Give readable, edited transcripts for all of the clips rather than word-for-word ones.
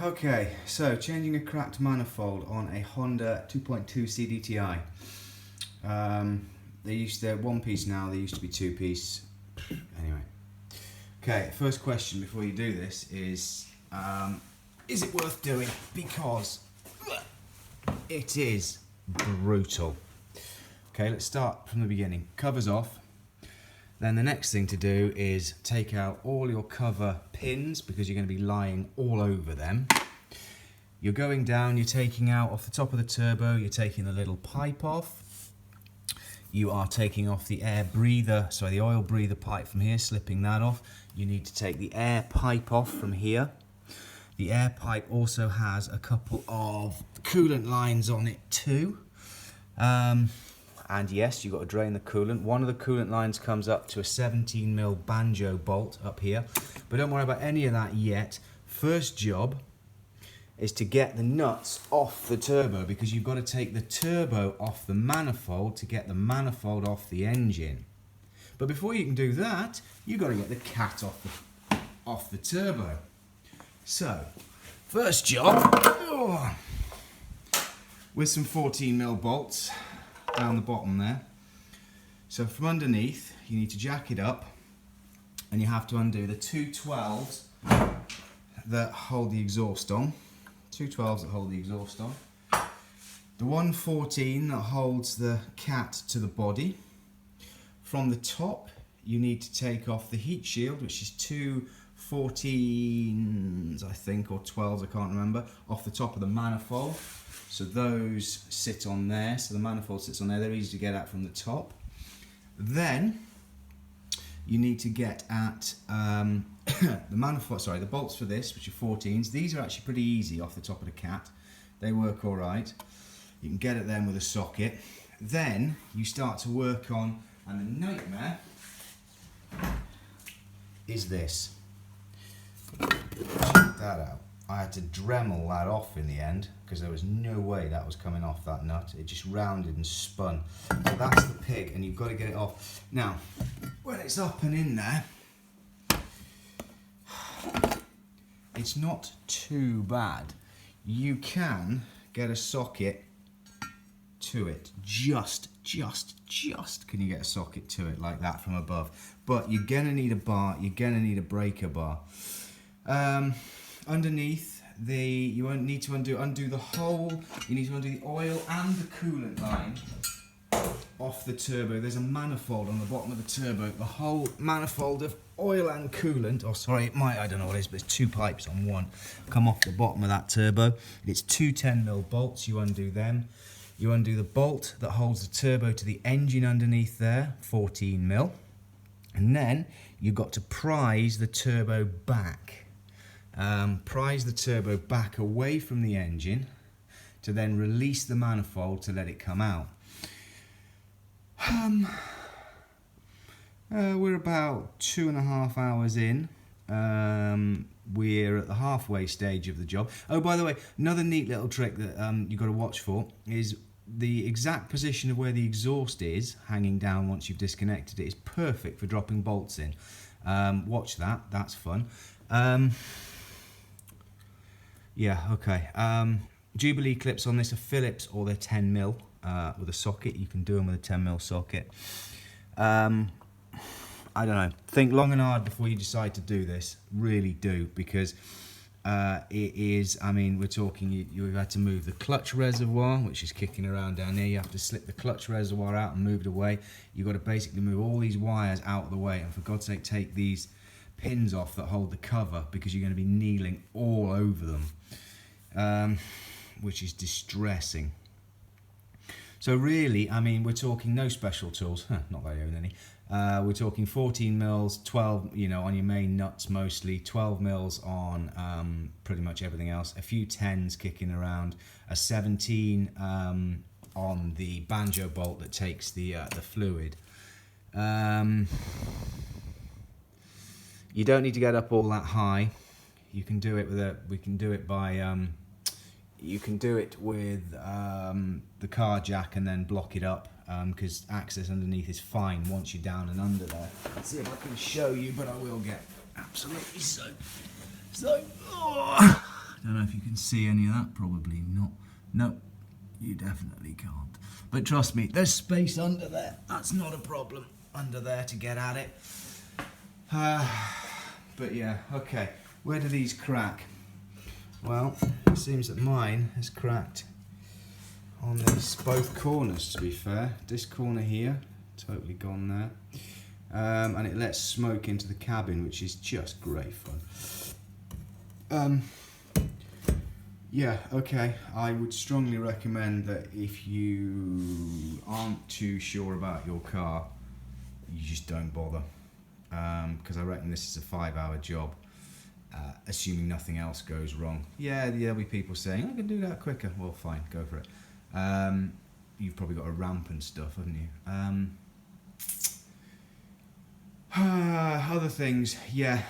Okay, so changing a cracked manifold on a Honda 2.2 cdti. They're one piece now, they used to be two piece. Anyway. Okay, first question before you do this is it worth doing? Because it is brutal. Okay, let's start from the beginning. Cover's off. Then the next thing to do is take out all your cover pins because you're going to be lying all over them. You're going down, you're taking out off the top of the turbo, you're taking the little pipe off. You are taking off the the oil breather pipe from here, slipping that off. You need to take the air pipe off from here. The air pipe also has a couple of coolant lines on it too. And yes, you've got to drain the coolant. One of the coolant lines comes up to a 17mm banjo bolt up here. But don't worry about any of that yet. First job is to get the nuts off the turbo, because you've got to take the turbo off the manifold to get the manifold off the engine. But before you can do that, you've got to get the cat off the turbo. So, first job, with some 14mm bolts down the bottom there. So from underneath, you need to jack it up, and you have to undo the two 12s that hold the exhaust on. Two 12s that hold the exhaust on. The 114 that holds the cat to the body. From the top, you need to take off the heat shield, which is two 14s, I think, or 12s, I can't remember, off the top of the manifold. So those sit on there, so the manifold sits on there, they're easy to get at from the top. Then you need to get at the manifold, the bolts for this, which are 14s. These are actually pretty easy off the top of the cat. They work all right. You can get at them with a socket. Then you start to work on, and the nightmare is this. Check that out. I had to Dremel that off in the end because there was no way that was coming off that nut. It just rounded and spun. So that's the pig, and you've got to get it off. Now, when it's up and in there, it's not too bad. You can get a socket to it. Just can you get a socket to it like that from above. But you're going to need a bar, you're going to need a breaker bar. Underneath, you won't need to undo the whole, you need to undo the oil and the coolant line off the turbo. There's a manifold on the bottom of the turbo. The whole manifold of oil and coolant, I don't know what it is, but it's two pipes on one, come off the bottom of that turbo. It's two 10mm bolts, you undo them. You undo the bolt that holds the turbo to the engine underneath there, 14mm. And then you've got to prise the turbo back. Prise the turbo back away from the engine to then release the manifold to let it come out. We're about 2.5 hours in. We're at the halfway stage of the job. Oh, by the way, another neat little trick that you've got to watch for is the exact position of where the exhaust is hanging down once you've disconnected it is perfect for dropping bolts in. Watch that, that's fun. Yeah, okay. Jubilee clips on this are Phillips, or they're 10mm with a socket. You can do them with a 10mm socket. I don't know. Think long and hard before you decide to do this. Really do, because it is, I mean, we're talking, you've had to move the clutch reservoir, which is kicking around down here. You have to slip the clutch reservoir out and move it away. You've got to basically move all these wires out of the way, and for God's sake, take these pins off that hold the cover, because you're going to be kneeling all over them, which is distressing. So really, I mean, we're talking no special tools, not that I own any. We're talking 14mm, 12, on your main nuts mostly, 12mm on pretty much everything else, a few 10s kicking around, a 17 on the banjo bolt that takes the fluid. You don't need to get up all that high. You can do it you can do it with the car jack and then block it up, because access underneath is fine once you're down and under there. Let's see if I can show you, but I will get absolutely so. I don't don't know if you can see any of that, probably not. No, you definitely can't. But trust me, there's space under there. That's not a problem under there to get at it. But yeah, okay. Where do these crack? Well, it seems that mine has cracked on these both corners, to be fair. This corner here, totally gone there. And it lets smoke into the cabin, which is just great fun. Yeah, okay. I would strongly recommend that if you aren't too sure about your car, you just don't bother. Because I reckon this is a 5-hour job, assuming nothing else goes wrong. Yeah, there'll be people saying, I can do that quicker. Well, fine, go for it. You've probably got a ramp and stuff, haven't you? Other things, yeah.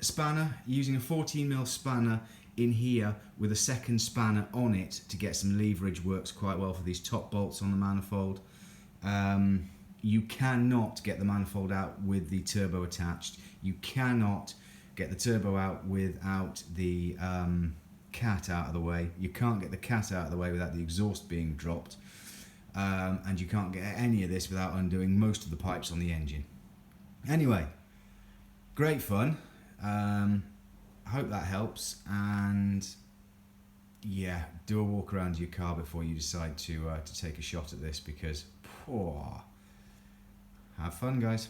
Spanner, using a 14mm spanner in here with a second spanner on it to get some leverage works quite well for these top bolts on the manifold. You cannot get the manifold out with the turbo attached. You cannot get the turbo out without the cat out of the way. You can't get the cat out of the way without the exhaust being dropped. And you can't get any of this without undoing most of the pipes on the engine. Anyway, great fun. I hope that helps, and yeah, do a walk around your car before you decide to take a shot at this, because have fun, guys.